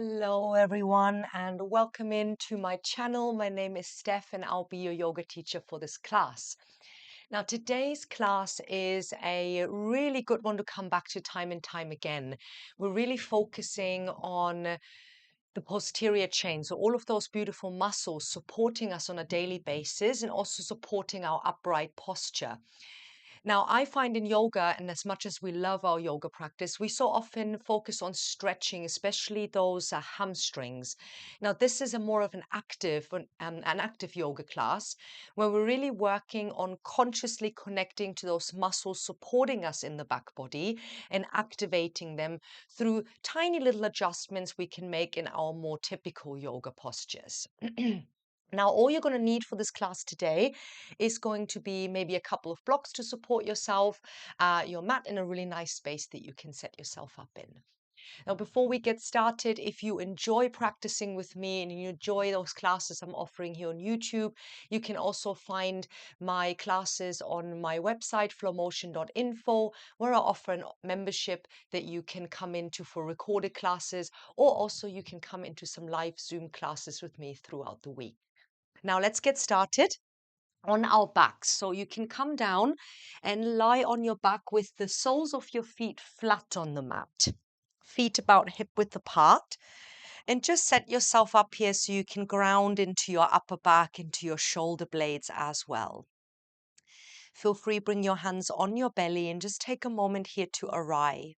Hello everyone and welcome into my channel. My name is Steph and I'll be your yoga teacher for this class. Now today's class is a really good one to come back to time and time again. We're really focusing on the posterior chain, so all of those beautiful muscles supporting us on a daily basis and also supporting our upright posture. Now, I find in yoga, and as much as we love our yoga practice, we so often focus on stretching, especially those hamstrings. Now, this is a more of an active yoga class where we're really working on consciously connecting to those muscles supporting us in the back body and activating them through tiny little adjustments we can make in our more typical yoga postures. Now, all you're going to need for this class today is going to be maybe a couple of blocks to support yourself, your mat, and a really nice space that you can set yourself up in. Now, before we get started, if you enjoy practicing with me and you enjoy those classes I'm offering here on YouTube, you can also find my classes on my website, flowmotion.info, where I offer a membership that you can come into for recorded classes, or also you can come into some live Zoom classes with me throughout the week. Now let's get started on our backs. So you can come down and lie on your back with the soles of your feet flat on the mat. Feet about hip width apart. And just set yourself up here so you can ground into your upper back, into your shoulder blades as well. Feel free, bring your hands on your belly and just take a moment here to arrive.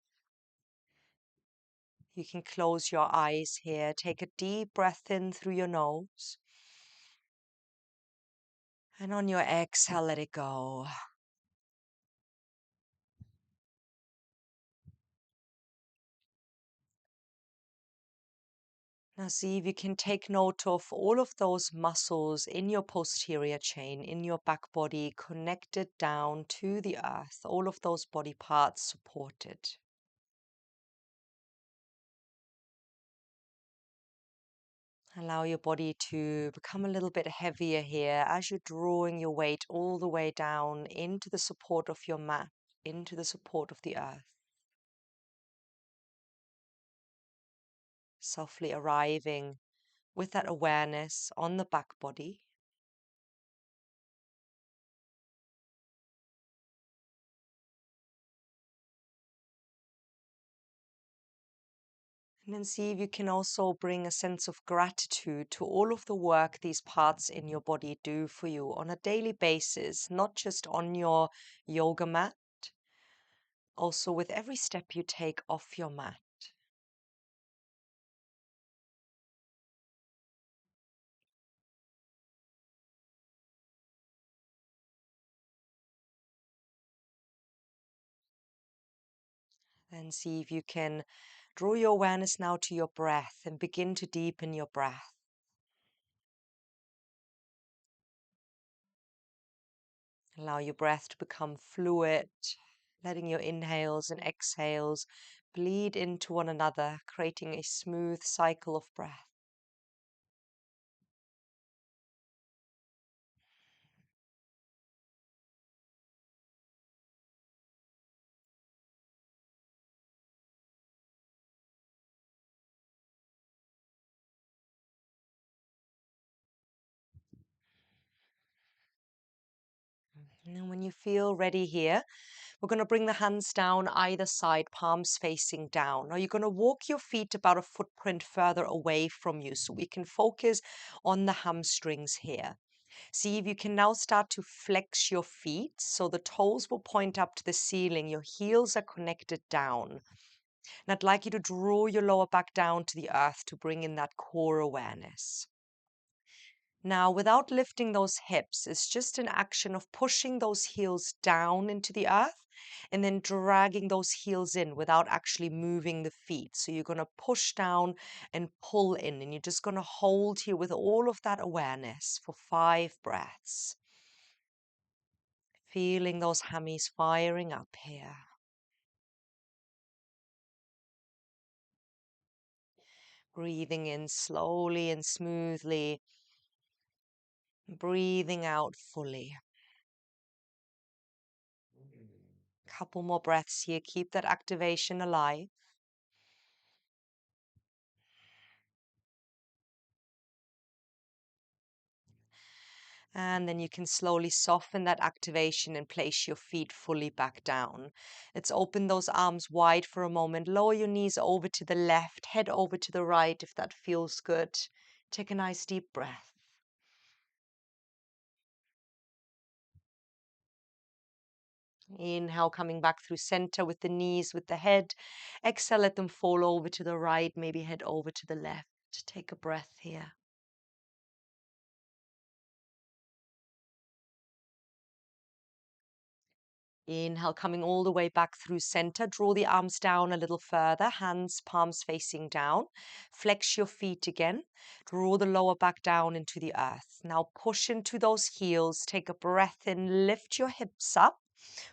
You can close your eyes here. Take a deep breath in through your nose. And on your exhale, let it go. Now see if you can take note of all of those muscles in your posterior chain, in your back body, connected down to the earth, all of those body parts supported. Allow your body to become a little bit heavier here as you're drawing your weight all the way down into the support of your mat, into the support of the earth. Softly arriving with that awareness on the back body. And then see if you can also bring a sense of gratitude to all of the work these parts in your body do for you on a daily basis, not just on your yoga mat, also with every step you take off your mat. Then see if you can draw your awareness now to your breath and begin to deepen your breath. Allow your breath to become fluid, letting your inhales and exhales bleed into one another, creating a smooth cycle of breath. And when you feel ready here, we're going to bring the hands down either side, palms facing down. Now you're going to walk your feet about a footprint further away from you so we can focus on the hamstrings here. See if you can now start to flex your feet so the toes will point up to the ceiling. Your heels are connected down. And I'd like you to draw your lower back down to the earth to bring in that core awareness. Now, without lifting those hips, it's just an action of pushing those heels down into the earth and then dragging those heels in without actually moving the feet. So you're going to push down and pull in, and you're just going to hold here with all of that awareness for 5 breaths. Feeling those hammies firing up here. Breathing in slowly and smoothly. Breathing out fully. Couple more breaths here. Keep that activation alive. And then you can slowly soften that activation and place your feet fully back down. Let's open those arms wide for a moment. Lower your knees over to the left, head over to the right if that feels good. Take a nice deep breath. Inhale, coming back through center with the knees, with the head. Exhale, let them fall over to the right, maybe head over to the left. Take a breath here. Inhale, coming all the way back through center. Draw the arms down a little further, hands, palms facing down. Flex your feet again. Draw the lower back down into the earth. Now push into those heels. Take a breath in, lift your hips up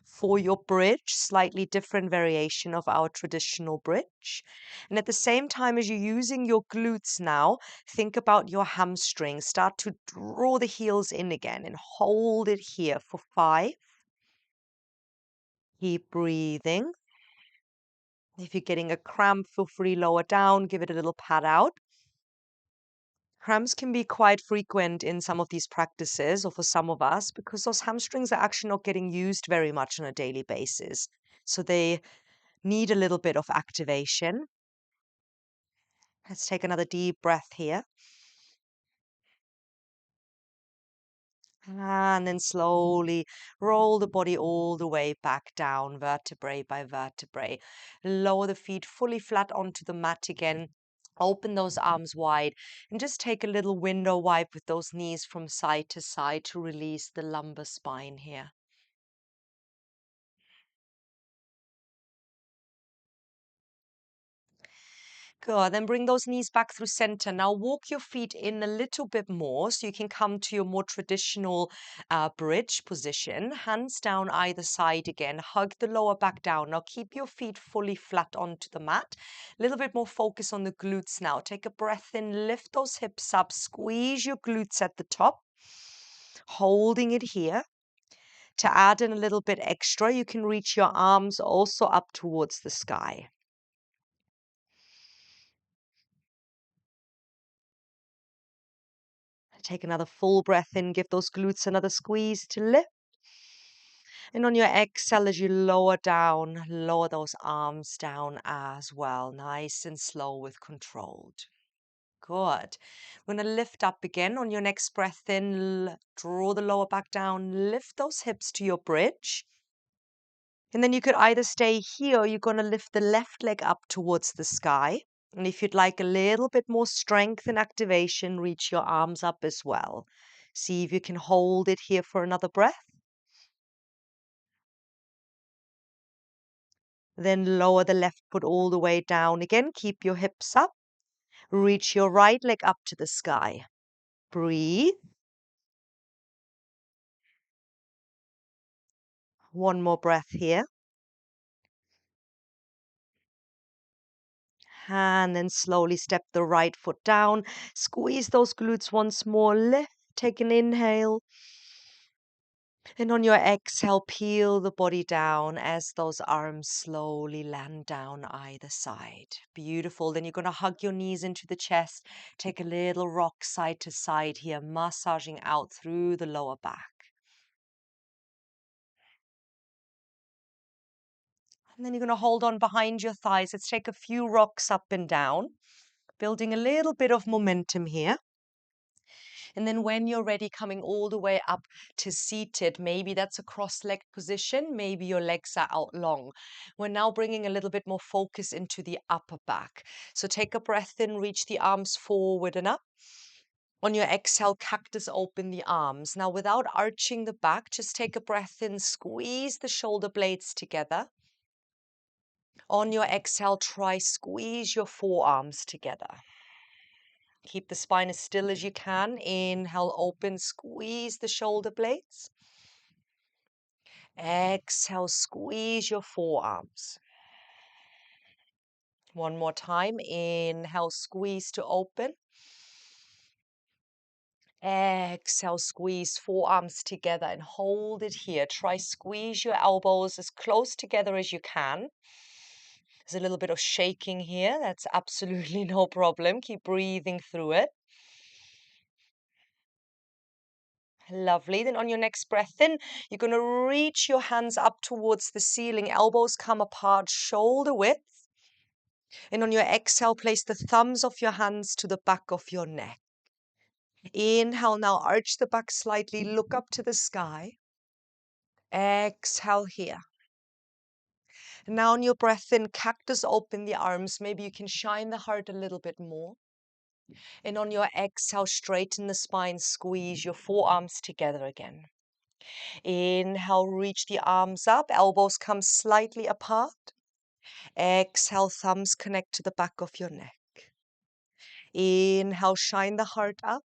for your bridge, slightly different variation of our traditional bridge. And at the same time as you're using your glutes now, think about your hamstrings. Start to draw the heels in again and hold it here for 5. Keep breathing. If you're getting a cramp, feel free lower down, give it a little pat out. Cramps can be quite frequent in some of these practices, or for some of us, because those hamstrings are actually not getting used very much on a daily basis. So they need a little bit of activation. Let's take another deep breath here. And then slowly roll the body all the way back down, vertebrae by vertebrae. Lower the feet fully flat onto the mat again. Open those arms wide and just take a little window wipe with those knees from side to side to release the lumbar spine here. Good. Then bring those knees back through center. Now walk your feet in a little bit more so you can come to your more traditional bridge position. Hands down either side again. Hug the lower back down. Now keep your feet fully flat onto the mat. A little bit more focus on the glutes now. Take a breath in, lift those hips up, squeeze your glutes at the top, holding it here. To add in a little bit extra, you can reach your arms also up towards the sky. Take another full breath in, give those glutes another squeeze to lift. And on your exhale, as you lower down, lower those arms down as well. Nice and slow with controlled. Good. We're going to lift up again. On your next breath in, draw the lower back down, lift those hips to your bridge. And then you could either stay here or you're going to lift the left leg up towards the sky. And if you'd like a little bit more strength and activation, reach your arms up as well. See if you can hold it here for another breath. Then lower the left foot all the way down again. Keep your hips up. Reach your right leg up to the sky. Breathe. One more breath here. And then slowly step the right foot down. Squeeze those glutes once more. Lift. Take an inhale. And on your exhale, peel the body down as those arms slowly land down either side. Beautiful. Then you're going to hug your knees into the chest. Take a little rock side to side here, massaging out through the lower back. And then you're going to hold on behind your thighs. Let's take a few rocks up and down, building a little bit of momentum here. And then when you're ready, coming all the way up to seated, maybe that's a cross-legged position, maybe your legs are out long. We're now bringing a little bit more focus into the upper back. So take a breath in, reach the arms forward and up. On your exhale, cactus open the arms. Now, without arching the back, just take a breath in, squeeze the shoulder blades together. On your exhale, try squeeze your forearms together. Keep the spine as still as you can. Inhale, open, squeeze the shoulder blades. Exhale, squeeze your forearms. One more time. Inhale, squeeze to open. Exhale, squeeze forearms together and hold it here. Try squeeze your elbows as close together as you can. There's a little bit of shaking here. That's absolutely no problem. Keep breathing through it. Lovely. Then on your next breath in, you're going to reach your hands up towards the ceiling. Elbows come apart, shoulder width. And on your exhale, place the thumbs of your hands to the back of your neck. Inhale, now arch the back slightly, look up to the sky. Exhale here. Now on your breath in, cactus, open the arms. Maybe you can shine the heart a little bit more. And on your exhale, straighten the spine, squeeze your forearms together again. Inhale, reach the arms up, elbows come slightly apart. Exhale, thumbs connect to the back of your neck. Inhale, shine the heart up.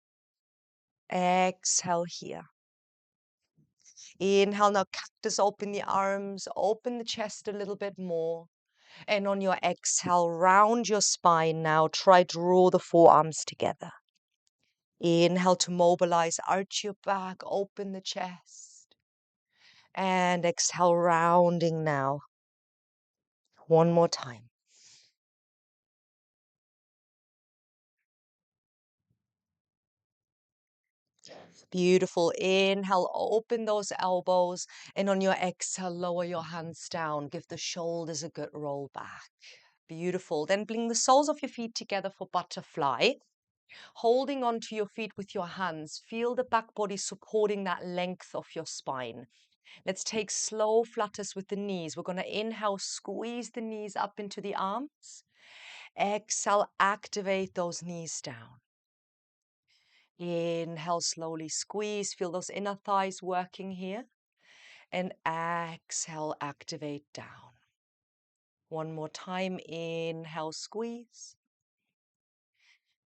Exhale here. Inhale, now cactus, open the arms, open the chest a little bit more. And on your exhale, round your spine now. Try draw the forearms together. Inhale to mobilize, arch your back, open the chest. And exhale, rounding now. One more time. Beautiful. Inhale, open those elbows. And on your exhale, lower your hands down. Give the shoulders a good roll back. Beautiful. Then bring the soles of your feet together for butterfly. Holding onto your feet with your hands. Feel the back body supporting that length of your spine. Let's take slow flutters with the knees. We're going to inhale, squeeze the knees up into the arms. Exhale, activate those knees down. Inhale, slowly squeeze. Feel those inner thighs working here. And exhale, activate down. One more time. Inhale, squeeze.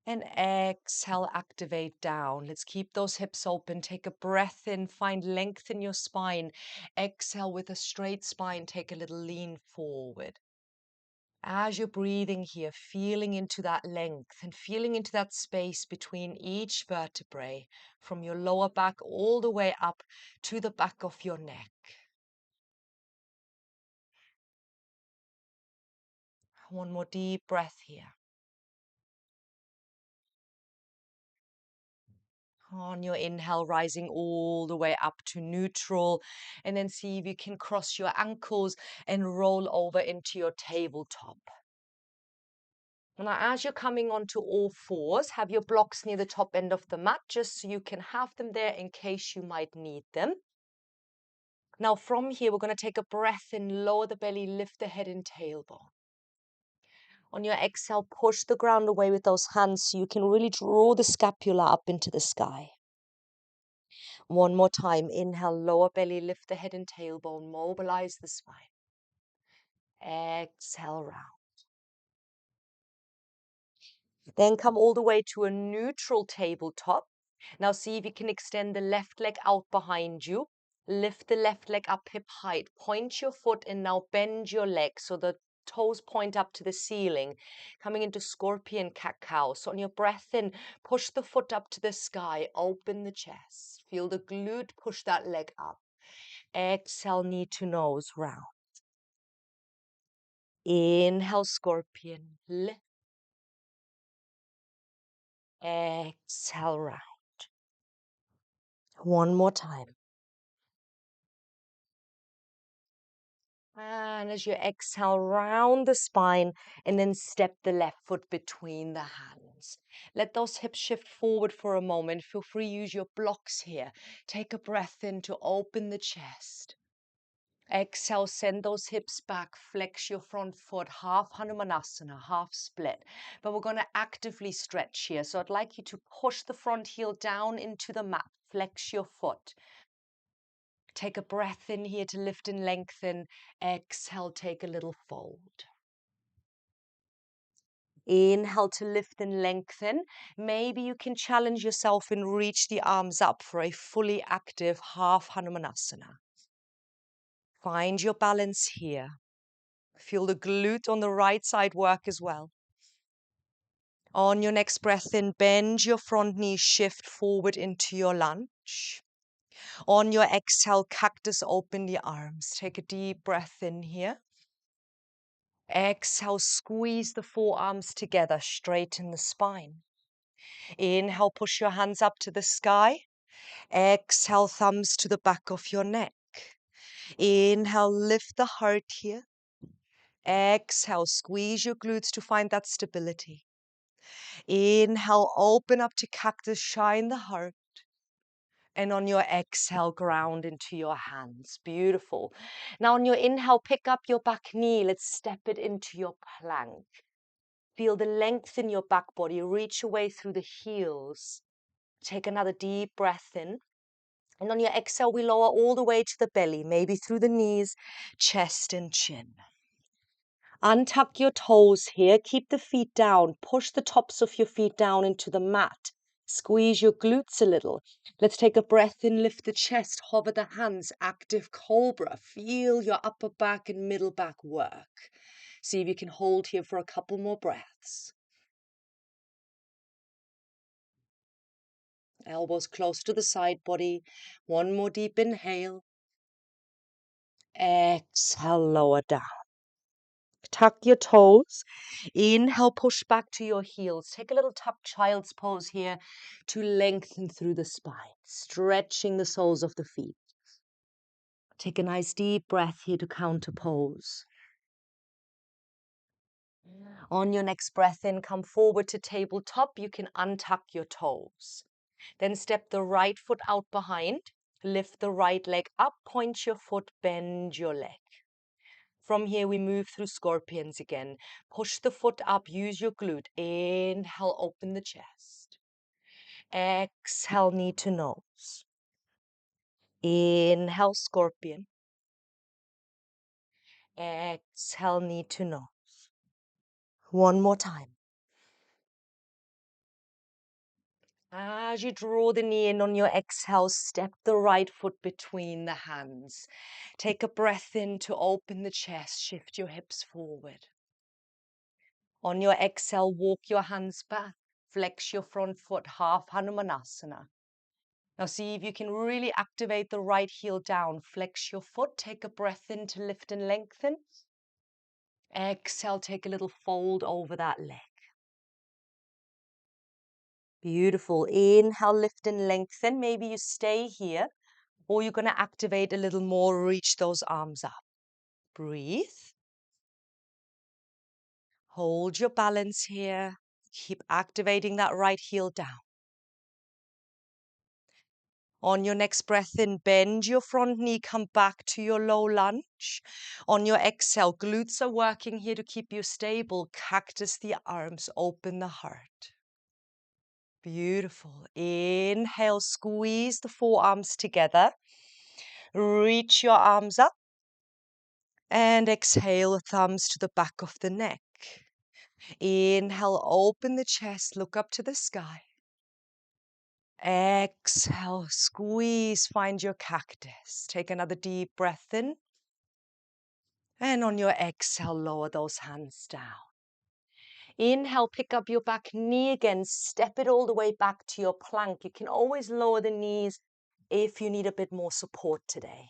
And exhale, activate down. Let's keep those hips open. Take a breath in, find length in your spine. Exhale with a straight spine. Take a little lean forward. As you're breathing here, feeling into that length and feeling into that space between each vertebrae, from your lower back all the way up to the back of your neck. One more deep breath here. On your inhale, rising all the way up to neutral, and then see if you can cross your ankles and roll over into your tabletop. Now, as you're coming onto all fours, have your blocks near the top end of the mat, just so you can have them there in case you might need them. Now, from here, we're going to take a breath in, lower the belly, lift the head and tailbone. On your exhale, push the ground away with those hands so you can really draw the scapula up into the sky. One more time. Inhale, lower belly, lift the head and tailbone, mobilize the spine. Exhale, round. Then come all the way to a neutral tabletop. Now see if you can extend the left leg out behind you. Lift the left leg up hip height. Point your foot and now bend your leg so the toes point up to the ceiling. Coming into scorpion cat-cow. So on your breath in, push the foot up to the sky. Open the chest. Feel the glute, push that leg up. Exhale, knee to nose, round. Inhale, scorpion, lift. Exhale, round. One more time. And as you exhale, round the spine and then step the left foot between the hands. Let those hips shift forward for a moment. Feel free to use your blocks here. Take a breath in to open the chest. Exhale, send those hips back, flex your front foot, half Hanumanasana, half split. But we're going to actively stretch here. So I'd like you to push the front heel down into the mat, flex your foot. Take a breath in here to lift and lengthen. Exhale, take a little fold. Inhale to lift and lengthen. Maybe you can challenge yourself and reach the arms up for a fully active half Hanumanasana. Find your balance here. Feel the glute on the right side work as well. On your next breath in, bend your front knee, shift forward into your lunge. On your exhale, cactus, open the arms. Take a deep breath in here. Exhale, squeeze the forearms together, straighten the spine. Inhale, push your hands up to the sky. Exhale, thumbs to the back of your neck. Inhale, lift the heart here. Exhale, squeeze your glutes to find that stability. Inhale, open up to cactus, shine the heart. And on your exhale, ground into your hands. Beautiful. Now on your inhale, pick up your back knee. Let's step it into your plank. Feel the length in your back body. Reach away through the heels. Take another deep breath in. And on your exhale, we lower all the way to the belly, maybe through the knees, chest and chin. Untuck your toes here. Keep the feet down. Push the tops of your feet down into the mat. Squeeze your glutes a little. Let's take a breath in, lift the chest, hover the hands, active cobra. Feel your upper back and middle back work. See if you can hold here for a couple more breaths. Elbows close to the side body. One more deep inhale. Exhale, lower down. Tuck your toes. Inhale, push back to your heels. Take a little tuck child's pose here to lengthen through the spine, stretching the soles of the feet. Take a nice deep breath here to counter pose. On your next breath in, come forward to tabletop. You can untuck your toes. Then step the right foot out behind. Lift the right leg up, point your foot, bend your leg. From here, we move through scorpions again. Push the foot up, use your glute. Inhale, open the chest. Exhale, knee to nose. Inhale, scorpion. Exhale, knee to nose. One more time. As you draw the knee in on your exhale, step the right foot between the hands. Take a breath in to open the chest, shift your hips forward. On your exhale, walk your hands back. Flex your front foot, half Hanumanasana. Now see if you can really activate the right heel down. Flex your foot, take a breath in to lift and lengthen. Exhale, take a little fold over that leg. Beautiful. Inhale, lift and lengthen. Maybe you stay here, or you're going to activate a little more, reach those arms up. Breathe. Hold your balance here. Keep activating that right heel down. On your next breath in, bend your front knee, come back to your low lunge. On your exhale, glutes are working here to keep you stable. Cactus the arms, open the heart. Beautiful. Inhale, squeeze the forearms together. Reach your arms up. And exhale, thumbs to the back of the neck. Inhale, open the chest, look up to the sky. Exhale, squeeze, find your cactus. Take another deep breath in. And on your exhale, lower those hands down. Inhale, pick up your back knee again. Step it all the way back to your plank. You can always lower the knees if you need a bit more support today.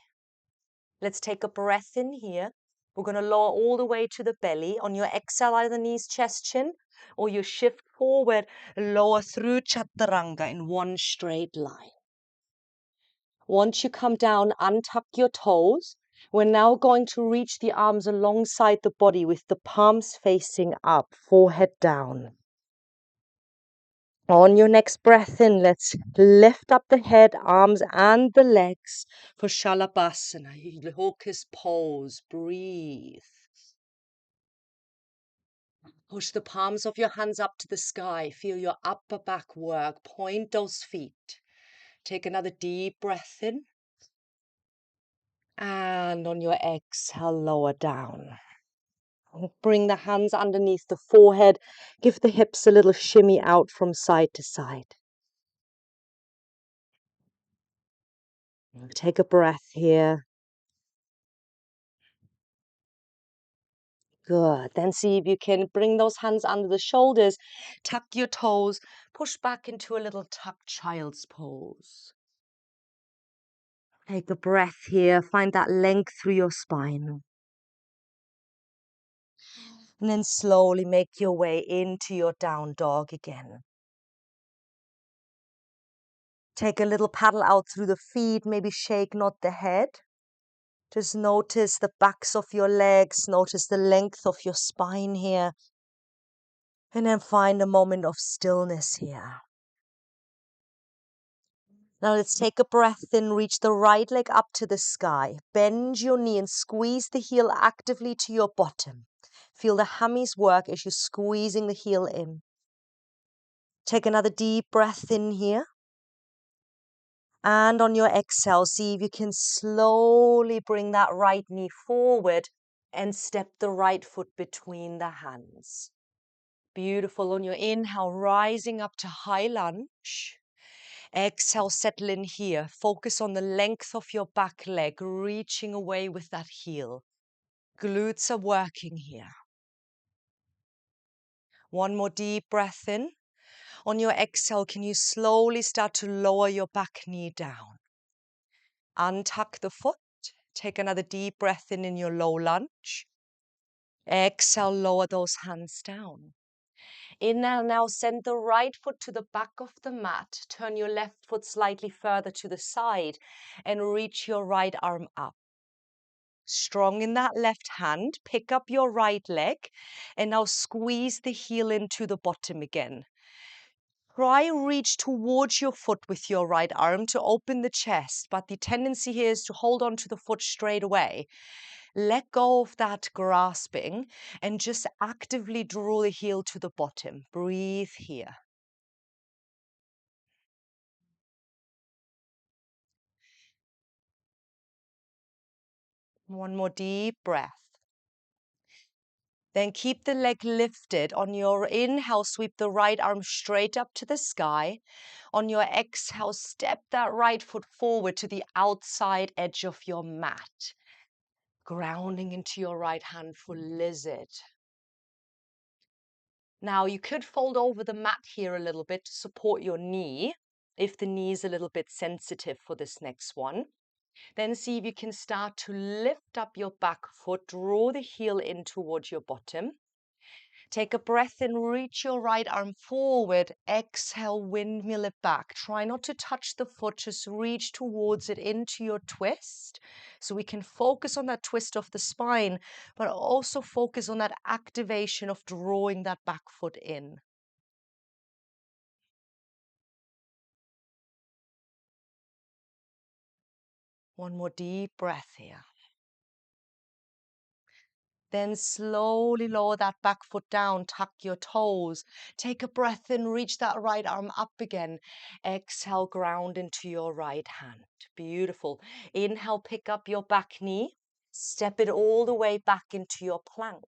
Let's take a breath in here. We're going to lower all the way to the belly. On your exhale, either knees, chest, chin, or you shift forward, lower through chaturanga in one straight line. Once you come down, untuck your toes. We're now going to reach the arms alongside the body with the palms facing up, forehead down. On your next breath in, let's lift up the head, arms and the legs for Shalabhasana, locust pose. Breathe. Push the palms of your hands up to the sky. Feel your upper back work. Point those feet. Take another deep breath in. And on your exhale, lower down. Bring the hands underneath the forehead. Give the hips a little shimmy out from side to side. Take a breath here. Good. Then see if you can bring those hands under the shoulders. Tuck your toes. Push back into a little tuck child's pose. Take a breath here. Find that length through your spine. And then slowly make your way into your down dog again. Take a little paddle out through the feet, maybe shake, nod the head. Just notice the backs of your legs, notice the length of your spine here. And then find a moment of stillness here. Now let's take a breath in, reach the right leg up to the sky. Bend your knee and squeeze the heel actively to your bottom. Feel the hammies work as you're squeezing the heel in. Take another deep breath in here. And on your exhale, see if you can slowly bring that right knee forward and step the right foot between the hands. Beautiful. On your inhale, rising up to high lunge. Exhale, settle in here. Focus on the length of your back leg, reaching away with that heel. Glutes are working here. One more deep breath in. On your exhale, can you slowly start to lower your back knee down? Untuck the foot. Take another deep breath in your low lunge. Exhale, lower those hands down. Inhale, now send the right foot to the back of the mat. Turn your left foot slightly further to the side and reach your right arm up. Strong in that left hand, pick up your right leg and now squeeze the heel into the bottom again. Try reach towards your foot with your right arm to open the chest, but the tendency here is to hold on to the foot straight away. Let go of that grasping and just actively draw the heel to the bottom. Breathe here. One more deep breath. Then keep the leg lifted. On your inhale, sweep the right arm straight up to the sky. On your exhale, step that right foot forward to the outside edge of your mat. Grounding into your right hand for lizard. Now you could fold over the mat here a little bit to support your knee if the knee is a little bit sensitive for this next one. Then see if you can start to lift up your back foot, draw the heel in towards your bottom. Take a breath and reach your right arm forward. Exhale, windmill it back. Try not to touch the foot, just reach towards it into your twist. So we can focus on that twist of the spine, but also focus on that activation of drawing that back foot in. One more deep breath here. Then slowly lower that back foot down, tuck your toes. Take a breath in, reach that right arm up again. Exhale, ground into your right hand. Beautiful. Inhale, pick up your back knee. Step it all the way back into your plank.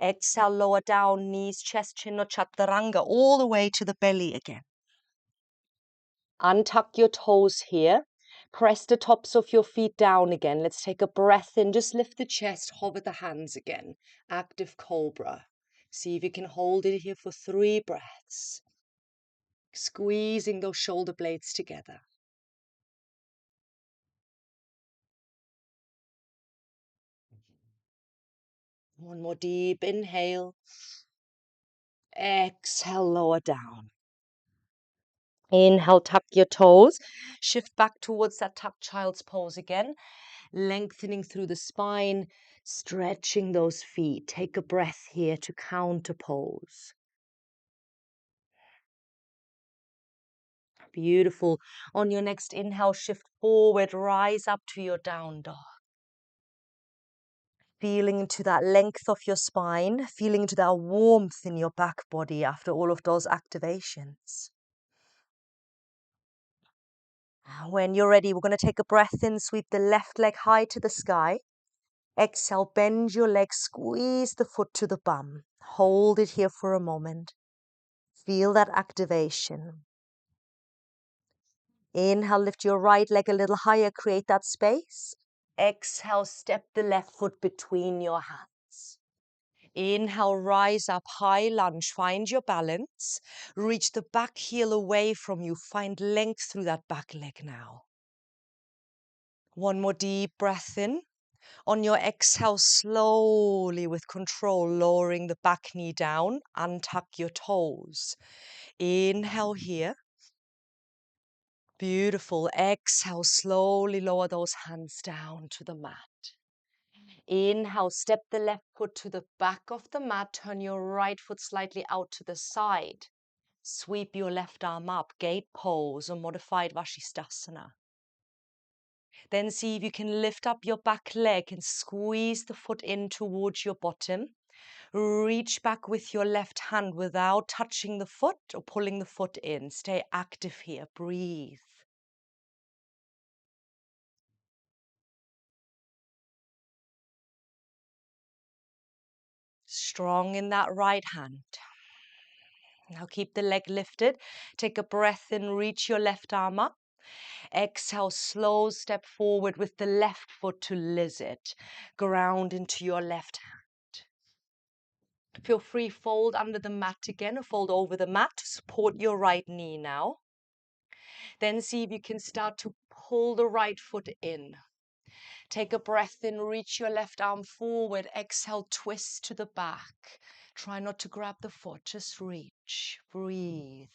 Exhale, lower down, knees, chest, chin, or chaturanga, all the way to the belly again. Untuck your toes here. Press the tops of your feet down again. Let's take a breath in. Just lift the chest, hover the hands again. Active cobra. See if you can hold it here for 3 breaths. Squeezing those shoulder blades together. One more deep inhale. Exhale, lower down. Inhale, tuck your toes. Shift back towards that tucked child's pose again. Lengthening through the spine, stretching those feet. Take a breath here to counter pose. Beautiful. On your next inhale, shift forward, rise up to your down dog. Feeling into that length of your spine, feeling into that warmth in your back body after all of those activations. When you're ready, we're going to take a breath in, sweep the left leg high to the sky. Exhale, bend your leg, squeeze the foot to the bum. Hold it here for a moment. Feel that activation. Inhale, lift your right leg a little higher, create that space. Exhale, step the left foot between your hands. Inhale, rise up, high lunge, find your balance. Reach the back heel away from you, find length through that back leg now. One more deep breath in. On your exhale, slowly with control, lowering the back knee down, untuck your toes. Inhale here. Beautiful. Exhale, slowly lower those hands down to the mat. Inhale, step the left foot to the back of the mat. Turn your right foot slightly out to the side. Sweep your left arm up, gate pose or modified Vashisthasana. Then see if you can lift up your back leg and squeeze the foot in towards your bottom. Reach back with your left hand without touching the foot or pulling the foot in. Stay active here. Breathe. Strong in that right hand. Now keep the leg lifted. Take a breath in, reach your left arm up. Exhale, slow step forward with the left foot to lizard. Ground into your left hand. Feel free, fold under the mat again or fold over the mat to support your right knee now. Then see if you can start to pull the right foot in. Take a breath in, reach your left arm forward. Exhale, twist to the back. Try not to grab the foot, just reach. Breathe.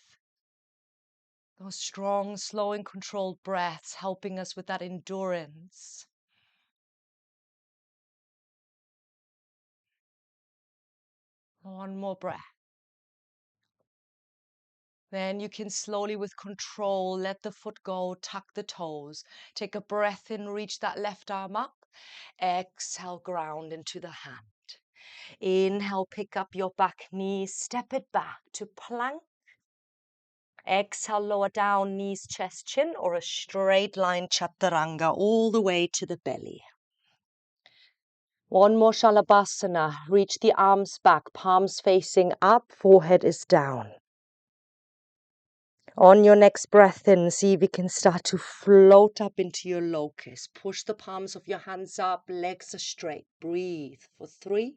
Those strong, slow and controlled breaths helping us with that endurance. One more breath. Then you can slowly, with control, let the foot go, tuck the toes. Take a breath in, reach that left arm up. Exhale, ground into the hand. Inhale, pick up your back knee, step it back to plank. Exhale, lower down, knees, chest, chin, or a straight line chaturanga all the way to the belly. One more Shalabhasana. Reach the arms back, palms facing up, forehead is down. On your next breath in, see if you can start to float up into your locust. Push the palms of your hands up, legs are straight. Breathe for 3,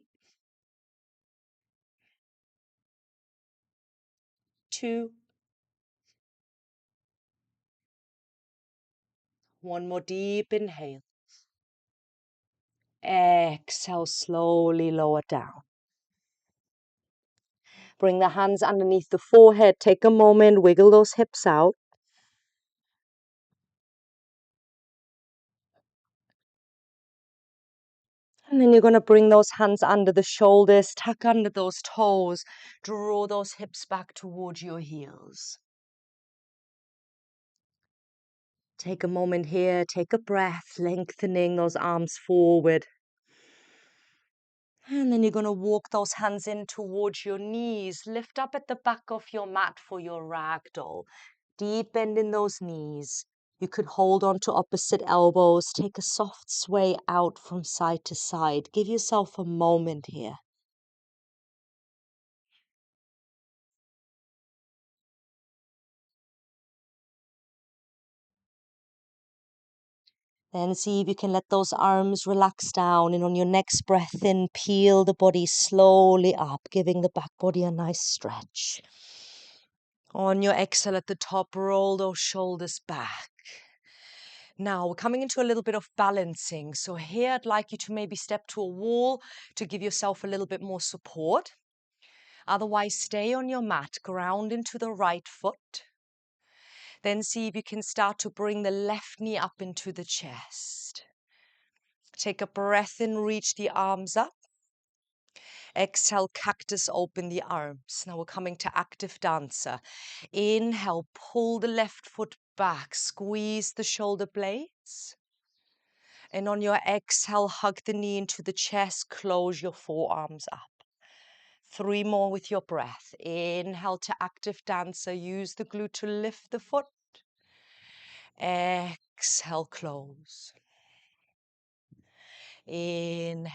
2, 1 more deep inhale. Exhale, slowly lower down. Bring the hands underneath the forehead. Take a moment, wiggle those hips out. And then you're going to bring those hands under the shoulders, tuck under those toes, draw those hips back towards your heels. Take a moment here, take a breath, lengthening those arms forward. And then you're going to walk those hands in towards your knees. Lift up at the back of your mat for your ragdoll. Deep bend in those knees. You could hold on to opposite elbows. Take a soft sway out from side to side. Give yourself a moment here. Then see if you can let those arms relax down, and on your next breath in, peel the body slowly up, giving the back body a nice stretch. On your exhale at the top, roll those shoulders back. Now we're coming into a little bit of balancing. So here I'd like you to maybe step to a wall to give yourself a little bit more support. Otherwise, stay on your mat, ground into the right foot. Then see if you can start to bring the left knee up into the chest. Take a breath in, reach the arms up. Exhale, cactus, open the arms. Now we're coming to active dancer. Inhale, pull the left foot back, squeeze the shoulder blades. And on your exhale, hug the knee into the chest, close your forearms up. 3 more with your breath. Inhale to active dancer, use the glute to lift the foot. Exhale, close. Inhale.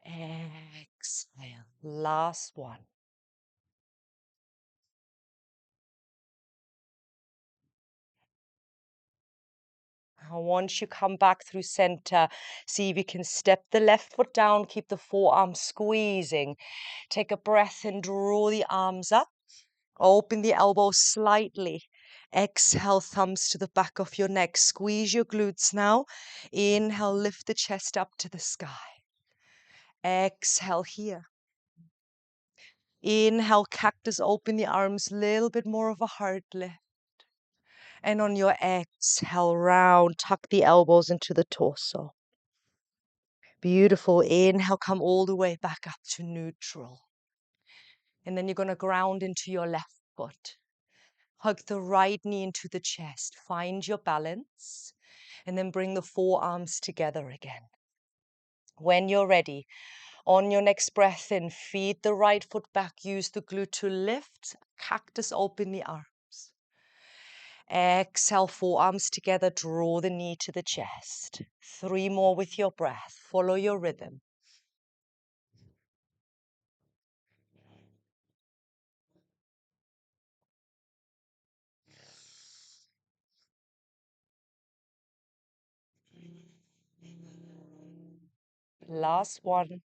Exhale. Last one. Now, once you come back through center, see if you can step the left foot down, keep the forearms squeezing. Take a breath and draw the arms up. Open the elbows slightly. Exhale, thumbs to the back of your neck. Squeeze your glutes now. Inhale, lift the chest up to the sky. Exhale here. Inhale, cactus, open the arms, little bit more of a heart lift. And on your exhale, round, tuck the elbows into the torso. Beautiful. Inhale, come all the way back up to neutral. And then you're going to ground into your left foot. Hug the right knee into the chest. Find your balance. And then bring the forearms together again. When you're ready, on your next breath in, feed the right foot back. Use the glute to lift. Cactus, open the arms. Exhale, forearms together. Draw the knee to the chest. 3 more with your breath. Follow your rhythm. Last one.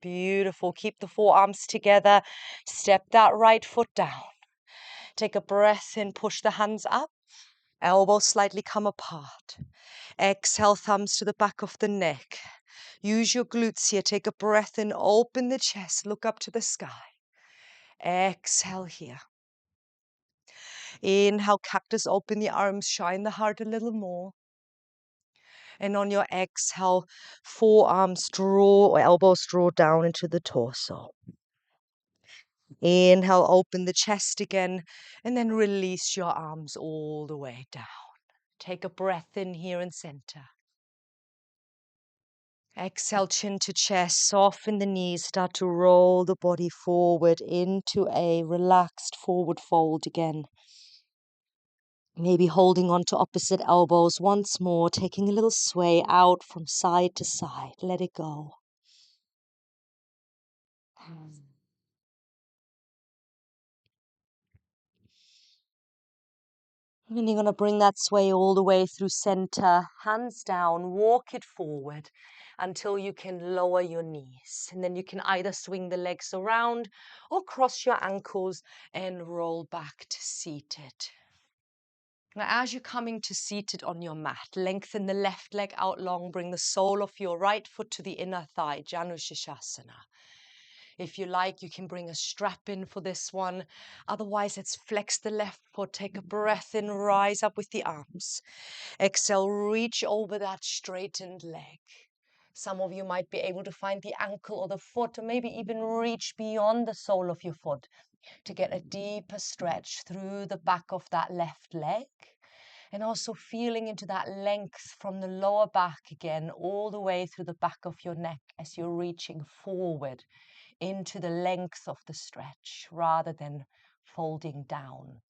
Beautiful. Keep the forearms together. Step that right foot down. Take a breath in. Push the hands up. Elbows slightly come apart. Exhale, thumbs to the back of the neck. Use your glutes here. Take a breath in. Open the chest. Look up to the sky. Exhale here. Inhale, cactus, open the arms. Shine the heart a little more. And on your exhale, forearms draw or elbows draw down into the torso. Inhale, open the chest again, and then release your arms all the way down. Take a breath in here and center. Exhale, chin to chest, soften the knees, start to roll the body forward into a relaxed forward fold again. Maybe holding on to opposite elbows once more, taking a little sway out from side to side. Let it go. And you're going to bring that sway all the way through center, hands down, walk it forward until you can lower your knees. And then you can either swing the legs around or cross your ankles and roll back to seated. Now, as you're coming to seated on your mat, lengthen the left leg out long, bring the sole of your right foot to the inner thigh, Janu Shishasana. If you like, you can bring a strap in for this one. Otherwise, let's flex the left foot. Take a breath in, rise up with the arms. Exhale, reach over that straightened leg. Some of you might be able to find the ankle or the foot, or maybe even reach beyond the sole of your foot to get a deeper stretch through the back of that left leg. And also feeling into that length from the lower back again, all the way through the back of your neck as you're reaching forward into the length of the stretch rather than folding down.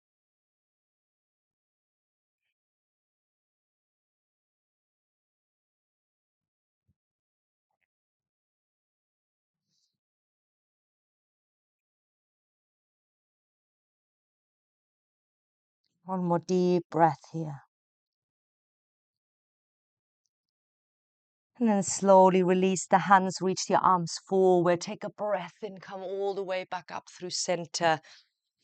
One more deep breath here. And then slowly release the hands, reach the arms forward. Take a breath in, come all the way back up through center.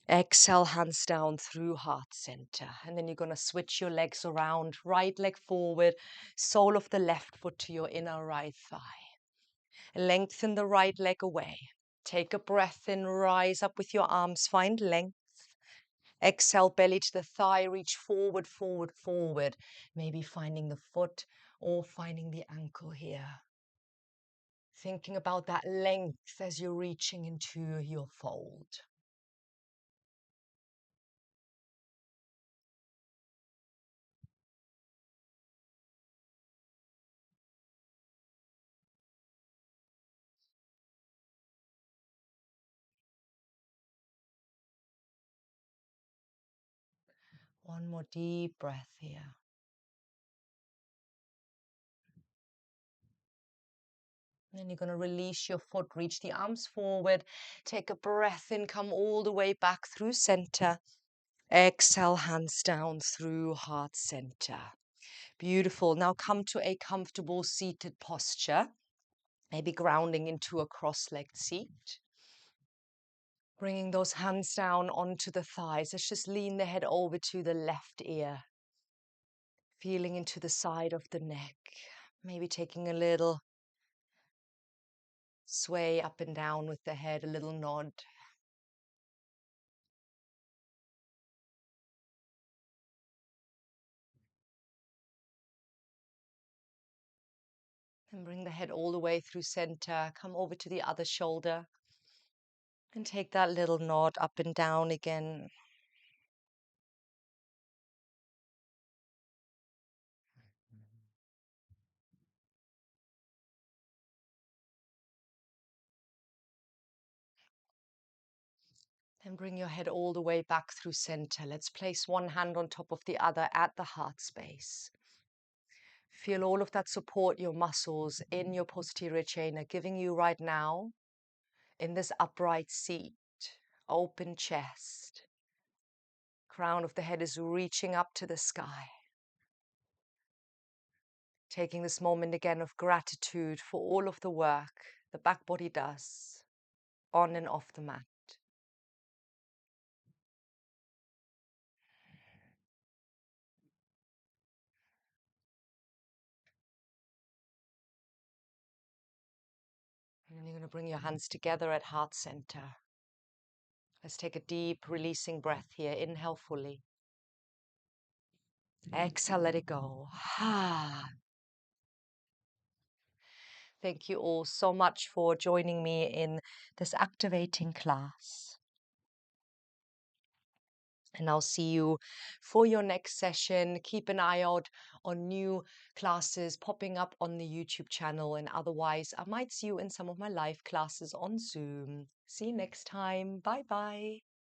Exhale, hands down through heart center. And then you're going to switch your legs around. Right leg forward, sole of the left foot to your inner right thigh. Lengthen the right leg away. Take a breath in, rise up with your arms, find length. Exhale, belly to the thigh, reach forward, forward, forward. Maybe finding the foot or finding the ankle here. Thinking about that length as you're reaching into your fold. One more deep breath here. Then you're going to release your foot, reach the arms forward. Take a breath in, come all the way back through center. Exhale, hands down through heart center. Beautiful. Now come to a comfortable seated posture. Maybe grounding into a cross-legged seat. Bringing those hands down onto the thighs. Let's just lean the head over to the left ear. Feeling into the side of the neck. Maybe taking a little sway up and down with the head, a little nod. And bring the head all the way through center. Come over to the other shoulder. And take that little nod up and down again. And bring your head all the way back through center. Let's place one hand on top of the other at the heart space. Feel all of that support your muscles in your posterior chain are giving you right now in this upright seat. Open chest. Crown of the head is reaching up to the sky. Taking this moment again of gratitude for all of the work the back body does on and off the mat. And then you're going to bring your hands together at heart center. Let's take a deep releasing breath here. Inhale fully. Exhale, let it go. Thank you all so much for joining me in this activating class. And I'll see you for your next session. Keep an eye out on new classes popping up on the YouTube channel. And otherwise, I might see you in some of my live classes on Zoom. See you next time. Bye bye.